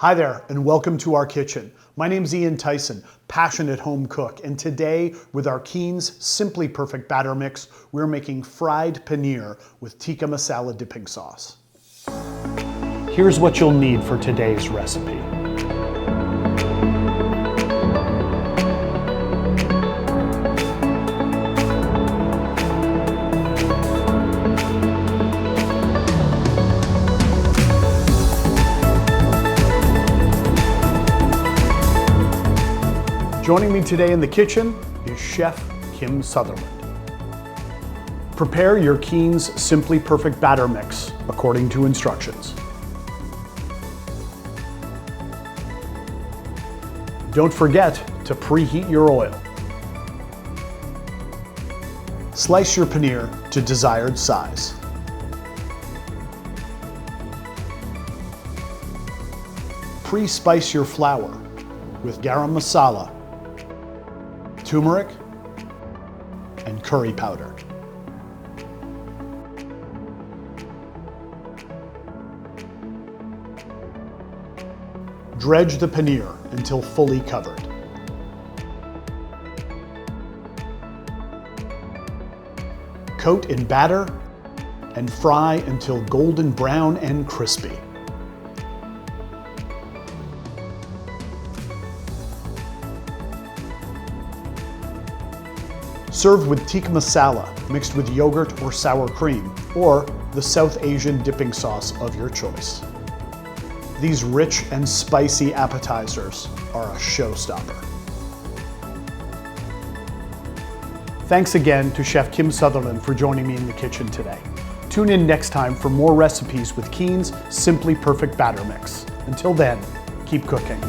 Hi there, and welcome to our kitchen. My name's Ian Tyson, passionate home cook, and today, with our Kean's Simply Perfect batter mix, we're making fried paneer with tikka masala dipping sauce. Here's what you'll need for today's recipe. Joining me today in the kitchen is Chef Kim Sutherland. Prepare your Kean's Simply Perfect batter mix according to instructions. Don't forget to preheat your oil. Slice your paneer to desired size. Pre-spice your flour with garam masala, turmeric, and curry powder. Dredge the paneer until fully covered. Coat in batter and fry until golden brown and crispy. Serve with tikka masala mixed with yogurt or sour cream, or the South Asian dipping sauce of your choice. These rich and spicy appetizers are a showstopper. Thanks again to Chef Kim Sutherland for joining me in the kitchen today. Tune in next time for more recipes with Kean's Simply Perfect batter mix. Until then, keep cooking.